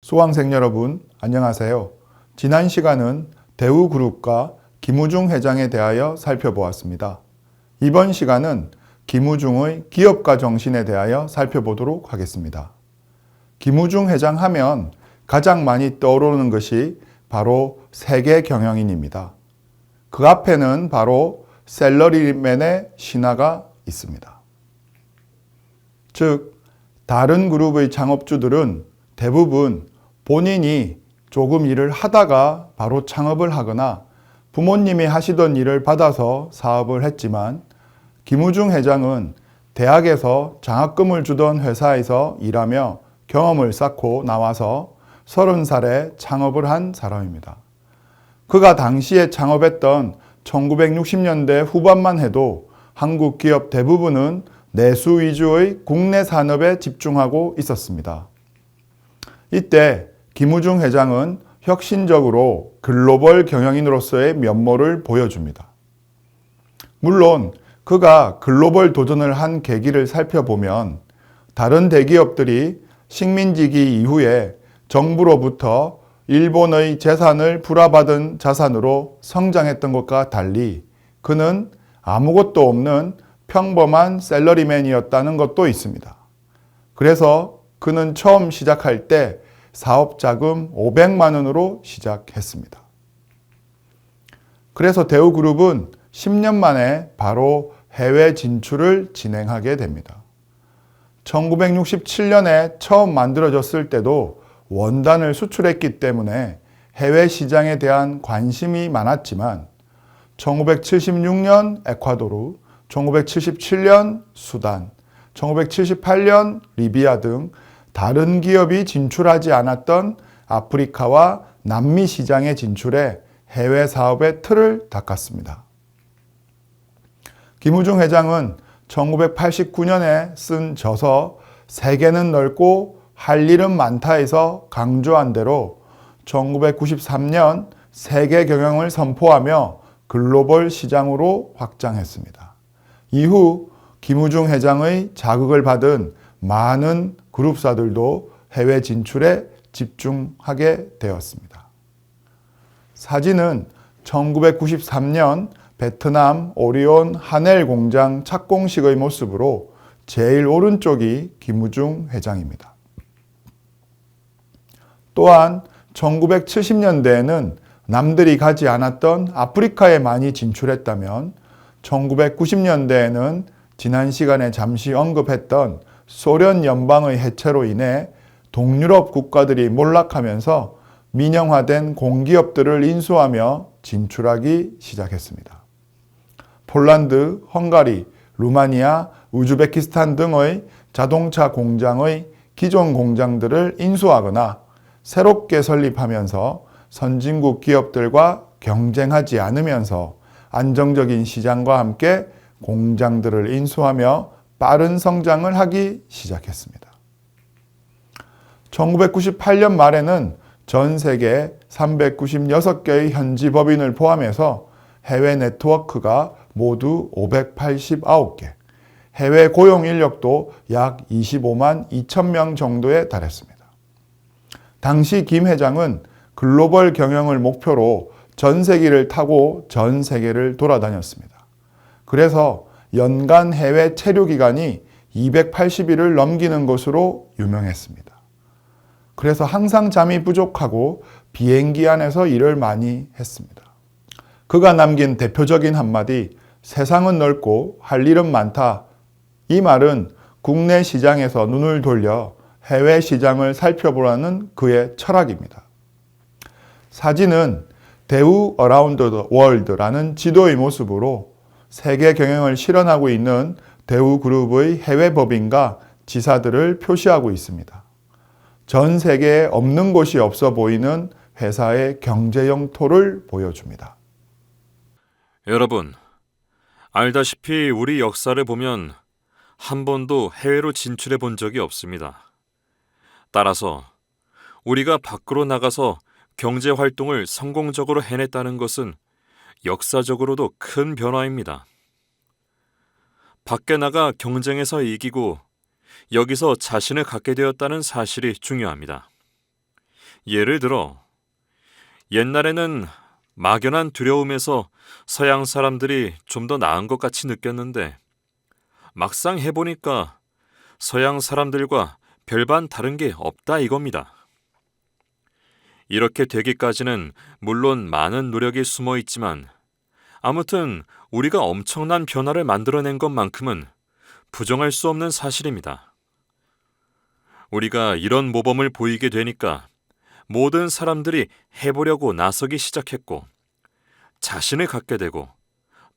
수강생 여러분, 안녕하세요. 지난 시간은 대우그룹과 김우중 회장에 대하여 살펴보았습니다. 이번 시간은 김우중의 기업가 정신에 대하여 살펴보도록 하겠습니다. 김우중 회장 하면 가장 많이 떠오르는 것이 바로 세계 경영인입니다. 그 앞에는 바로 셀러리맨의 신화가 있습니다. 즉, 다른 그룹의 창업주들은 대부분 본인이 조금 일을 하다가 바로 창업을 하거나 부모님이 하시던 일을 받아서 사업을 했지만 김우중 회장은 대학에서 장학금을 주던 회사에서 일하며 경험을 쌓고 나와서 30살에 창업을 한 사람입니다. 그가 당시에 창업했던 1960년대 후반만 해도 한국 기업 대부분은 내수 위주의 국내 산업에 집중하고 있었습니다. 이때 김우중 회장은 혁신적으로 글로벌 경영인으로서의 면모를 보여줍니다. 물론 그가 글로벌 도전을 한 계기를 살펴보면 다른 대기업들이 식민지기 이후에 정부로부터 일본의 재산을 불화받은 자산으로 성장했던 것과 달리 그는 아무것도 없는 평범한 셀러리맨이었다는 것도 있습니다. 그래서 그는 처음 시작할 때 사업 자금 500만 원으로 시작했습니다. 그래서 대우그룹은 10년 만에 바로 해외 진출을 진행하게 됩니다. 1967년에 처음 만들어졌을 때도 원단을 수출했기 때문에 해외 시장에 대한 관심이 많았지만 1976년 에콰도르, 1977년 수단, 1978년 리비아 등 다른 기업이 진출하지 않았던 아프리카와 남미 시장에 진출해 해외 사업의 틀을 닦았습니다. 김우중 회장은 1989년에 쓴 저서 세계는 넓고 할 일은 많다에서 강조한 대로 1993년 세계 경영을 선포하며 글로벌 시장으로 확장했습니다. 이후 김우중 회장의 자극을 받은 많은 그룹사들도 해외 진출에 집중하게 되었습니다. 사진은 1993년 베트남 오리온 하넬 공장 착공식의 모습으로 제일 오른쪽이 김우중 회장입니다. 또한 1970년대에는 남들이 가지 않았던 아프리카에 많이 진출했다면 1990년대에는 지난 시간에 잠시 언급했던 소련 연방의 해체로 인해 동유럽 국가들이 몰락하면서 민영화된 공기업들을 인수하며 진출하기 시작했습니다. 폴란드, 헝가리, 루마니아, 우즈베키스탄 등의 자동차 공장의 기존 공장들을 인수하거나 새롭게 설립하면서 선진국 기업들과 경쟁하지 않으면서 안정적인 시장과 함께 공장들을 인수하며 빠른 성장을 하기 시작했습니다. 1998년 말에는 전 세계 396개의 현지 법인을 포함해서 해외 네트워크가 모두 589개, 해외 고용 인력도 약 25만 2천 명 정도에 달했습니다. 당시 김 회장은 글로벌 경영을 목표로 전세기를 타고 전 세계를 돌아다녔습니다. 그래서 연간 해외 체류 기간이 280일을 넘기는 것으로 유명했습니다. 그래서 항상 잠이 부족하고 비행기 안에서 일을 많이 했습니다. 그가 남긴 대표적인 한마디, 세상은 넓고 할 일은 많다. 이 말은 국내 시장에서 눈을 돌려 해외 시장을 살펴보라는 그의 철학입니다. 사진은 대우 어라운드 더 월드라는 지도의 모습으로 세계 경영을 실현하고 있는 대우그룹의 해외 법인과 지사들을 표시하고 있습니다. 전 세계에 없는 곳이 없어 보이는 회사의 경제 영토를 보여줍니다. 여러분, 알다시피 우리 역사를 보면 한 번도 해외로 진출해 본 적이 없습니다. 따라서 우리가 밖으로 나가서 경제 활동을 성공적으로 해냈다는 것은 역사적으로도 큰 변화입니다. 밖에 나가 경쟁에서 이기고 여기서 자신을 갖게 되었다는 사실이 중요합니다. 예를 들어 옛날에는 막연한 두려움에서 서양 사람들이 좀 더 나은 것 같이 느꼈는데 막상 해보니까 서양 사람들과 별반 다른 게 없다 이겁니다. 이렇게 되기까지는 물론 많은 노력이 숨어 있지만 아무튼 우리가 엄청난 변화를 만들어낸 것만큼은 부정할 수 없는 사실입니다. 우리가 이런 모범을 보이게 되니까 모든 사람들이 해보려고 나서기 시작했고 자신을 갖게 되고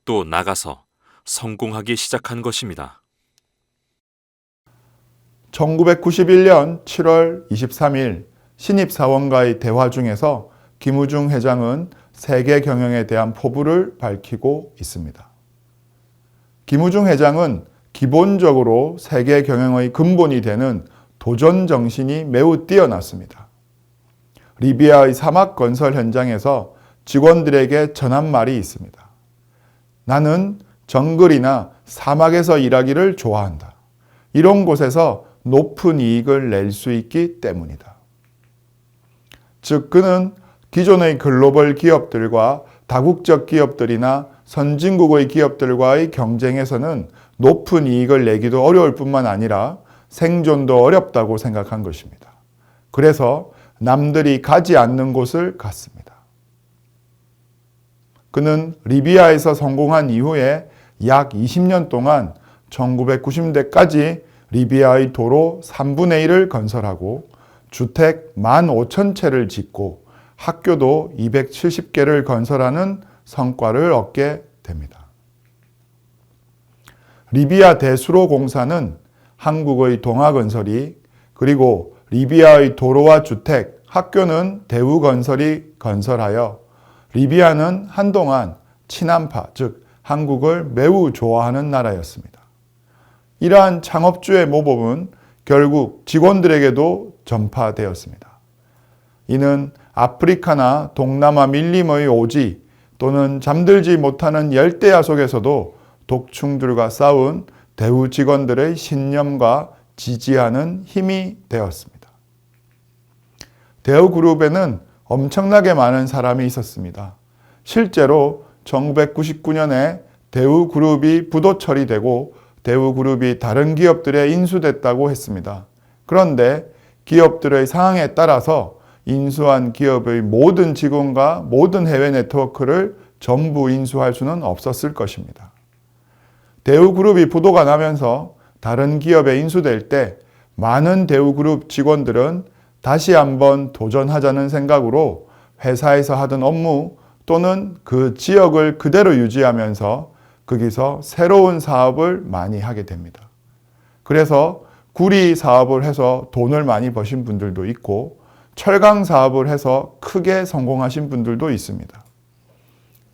또 나가서 성공하기 시작한 것입니다. 1991년 7월 23일 신입사원과의 대화 중에서 김우중 회장은 세계 경영에 대한 포부를 밝히고 있습니다. 김우중 회장은 기본적으로 세계 경영의 근본이 되는 도전 정신이 매우 뛰어났습니다. 리비아의 사막 건설 현장에서 직원들에게 전한 말이 있습니다. 나는 정글이나 사막에서 일하기를 좋아한다. 이런 곳에서 높은 이익을 낼 수 있기 때문이다. 즉 그는 기존의 글로벌 기업들과 다국적 기업들이나 선진국의 기업들과의 경쟁에서는 높은 이익을 내기도 어려울 뿐만 아니라 생존도 어렵다고 생각한 것입니다. 그래서 남들이 가지 않는 곳을 갔습니다. 그는 리비아에서 성공한 이후에 약 20년 동안 1990년대까지 리비아의 도로 3분의 1을 건설하고 주택 15,000채를 짓고 학교도 270개를 건설하는 성과를 얻게 됩니다. 리비아 대수로 공사는 한국의 동아건설이 그리고 리비아의 도로와 주택, 학교는 대우건설이 건설하여 리비아는 한동안 친한파, 즉 한국을 매우 좋아하는 나라였습니다. 이러한 창업주의 모범은 결국 직원들에게도 전파되었습니다. 이는 아프리카나 동남아 밀림의 오지 또는 잠들지 못하는 열대야 속에서도 독충들과 싸운 대우 직원들의 신념과 지지하는 힘이 되었습니다. 대우그룹에는 엄청나게 많은 사람이 있었습니다. 실제로 1999년에 대우그룹이 부도 처리되고 대우그룹이 다른 기업들에 인수됐다고 했습니다. 그런데 기업들의 상황에 따라서 인수한 기업의 모든 직원과 모든 해외 네트워크를 전부 인수할 수는 없었을 것입니다. 대우그룹이 부도가 나면서 다른 기업에 인수될 때 많은 대우그룹 직원들은 다시 한번 도전하자는 생각으로 회사에서 하던 업무 또는 그 지역을 그대로 유지하면서 거기서 새로운 사업을 많이 하게 됩니다. 그래서 구리 사업을 해서 돈을 많이 버신 분들도 있고 철강 사업을 해서 크게 성공하신 분들도 있습니다.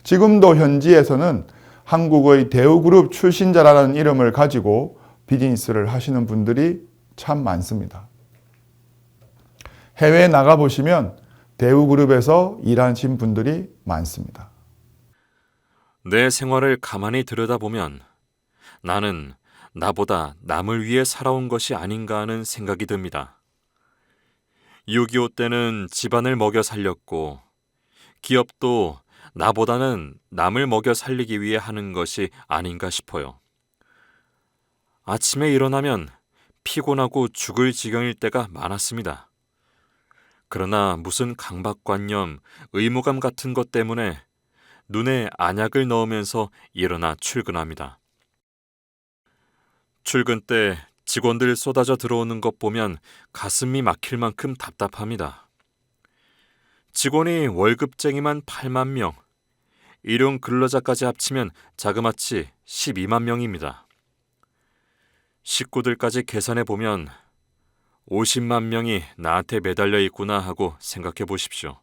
지금도 현지에서는 한국의 대우그룹 출신자라는 이름을 가지고 비즈니스를 하시는 분들이 참 많습니다. 해외에 나가보시면 대우그룹에서 일하신 분들이 많습니다. 내 생활을 가만히 들여다보면 나는 나보다 남을 위해 살아온 것이 아닌가 하는 생각이 듭니다. 6.25 때는 집안을 먹여 살렸고 기업도 나보다는 남을 먹여 살리기 위해 하는 것이 아닌가 싶어요. 아침에 일어나면 피곤하고 죽을 지경일 때가 많았습니다. 그러나 무슨 강박관념, 의무감 같은 것 때문에 눈에 안약을 넣으면서 일어나 출근합니다. 출근 때 직원들 쏟아져 들어오는 것 보면 가슴이 막힐 만큼 답답합니다. 직원이 월급쟁이만 8만 명, 일용 근로자까지 합치면 자그마치 12만 명입니다. 식구들까지 계산해 보면 50만 명이 나한테 매달려 있구나 하고 생각해 보십시오.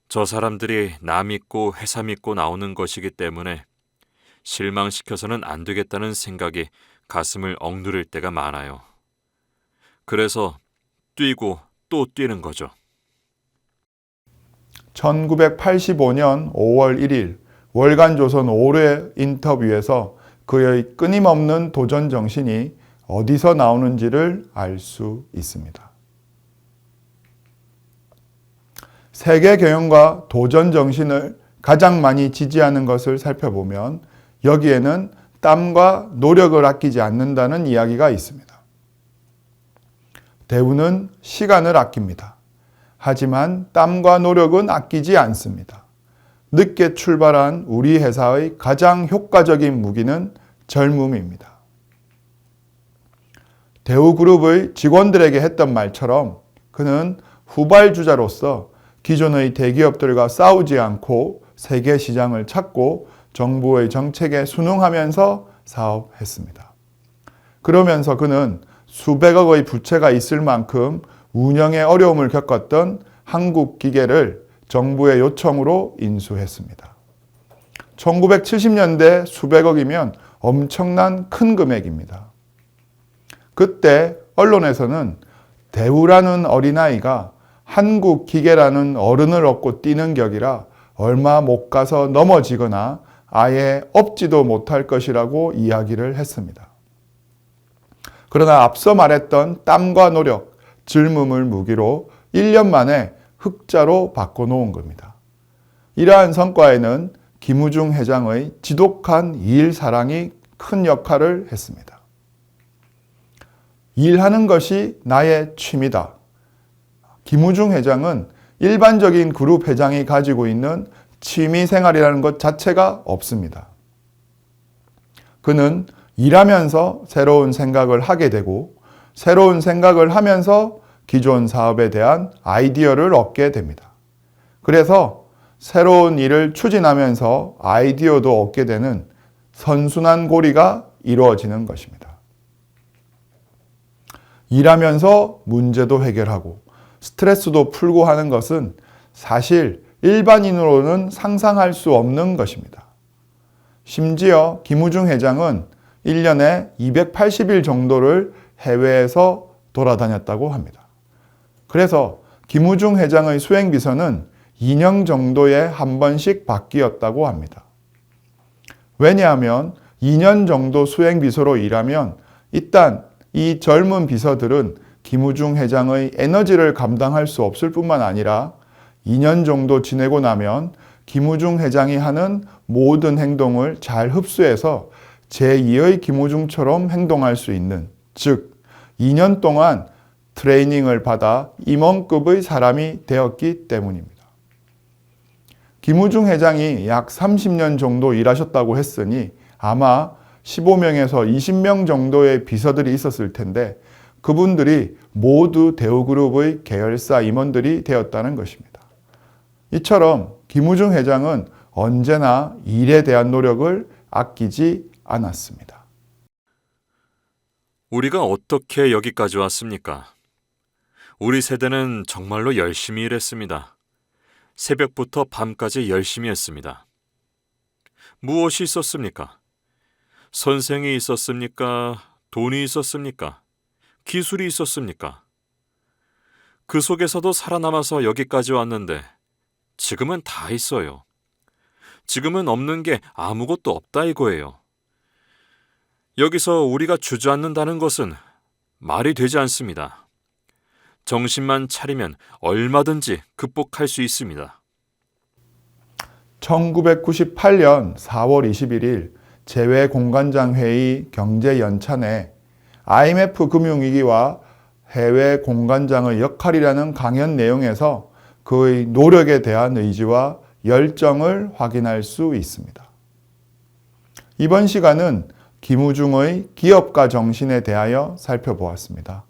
저 사람들이 나 믿고 회사 믿고 나오는 것이기 때문에 실망시켜서는 안 되겠다는 생각이 가슴을 억누를 때가 많아요. 그래서 뛰고 또 뛰는 거죠. 1985년 5월 1일 월간조선 5회 인터뷰에서 그의 끊임없는 도전 정신이 어디서 나오는지를 알 수 있습니다. 세계 경영과 도전 정신을 가장 많이 지지하는 것을 살펴보면 여기에는 땀과 노력을 아끼지 않는다는 이야기가 있습니다. 대우는 시간을 아낍니다. 하지만 땀과 노력은 아끼지 않습니다. 늦게 출발한 우리 회사의 가장 효과적인 무기는 젊음입니다. 대우그룹의 직원들에게 했던 말처럼 그는 후발주자로서 기존의 대기업들과 싸우지 않고 세계 시장을 찾고 정부의 정책에 순응하면서 사업했습니다. 그러면서 그는 수백억의 부채가 있을 만큼 운영에 어려움을 겪었던 한국기계를 정부의 요청으로 인수했습니다. 1970년대 수백억이면 엄청난 큰 금액입니다. 그때 언론에서는 대우라는 어린아이가 한국기계라는 어른을 얻고 뛰는 격이라 얼마 못 가서 넘어지거나 아예 업지도 못할 것이라고 이야기를 했습니다. 그러나 앞서 말했던 땀과 노력, 젊음을 무기로 1년 만에 흑자로 바꿔놓은 겁니다. 이러한 성과에는 김우중 회장의 지독한 일 사랑이 큰 역할을 했습니다. 일하는 것이 나의 취미다. 김우중 회장은 일반적인 그룹 회장이 가지고 있는 취미 생활이라는 것 자체가 없습니다. 그는 일하면서 새로운 생각을 하게 되고 새로운 생각을 하면서 기존 사업에 대한 아이디어를 얻게 됩니다. 그래서 새로운 일을 추진하면서 아이디어도 얻게 되는 선순환 고리가 이루어지는 것입니다. 일하면서 문제도 해결하고 스트레스도 풀고 하는 것은 사실 일반인으로는 상상할 수 없는 것입니다. 심지어 김우중 회장은 1년에 280일 정도를 해외에서 돌아다녔다고 합니다. 그래서 김우중 회장의 수행비서는 2년 정도에 한 번씩 바뀌었다고 합니다. 왜냐하면 2년 정도 수행비서로 일하면 일단 이 젊은 비서들은 김우중 회장의 에너지를 감당할 수 없을 뿐만 아니라 2년 정도 지내고 나면 김우중 회장이 하는 모든 행동을 잘 흡수해서 제2의 김우중처럼 행동할 수 있는, 즉 2년 동안 트레이닝을 받아 임원급의 사람이 되었기 때문입니다. 김우중 회장이 약 30년 정도 일하셨다고 했으니 아마 15명에서 20명 정도의 비서들이 있었을 텐데 그분들이 모두 대우그룹의 계열사 임원들이 되었다는 것입니다. 이처럼 김우중 회장은 언제나 일에 대한 노력을 아끼지 않았습니다. 우리가 어떻게 여기까지 왔습니까? 우리 세대는 정말로 열심히 일했습니다. 새벽부터 밤까지 열심히 했습니다. 무엇이 있었습니까? 선생이 있었습니까? 돈이 있었습니까? 기술이 있었습니까? 그 속에서도 살아남아서 여기까지 왔는데 지금은 다 있어요. 지금은 없는 게 아무것도 없다 이거예요. 여기서 우리가 주저앉는다는 것은 말이 되지 않습니다. 정신만 차리면 얼마든지 극복할 수 있습니다. 1998년 4월 21일 재외공관장 회의 경제연찬에 IMF 금융위기와 해외 공관장의 역할이라는 강연 내용에서 그의 노력에 대한 의지와 열정을 확인할 수 있습니다. 이번 시간은 김우중의 기업가 정신에 대하여 살펴보았습니다.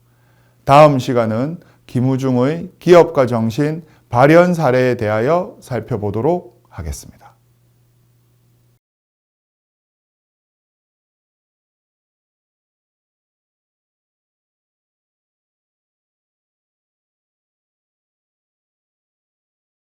다음 시간은 김우중의 기업가 정신 발현 사례에 대하여 살펴보도록 하겠습니다.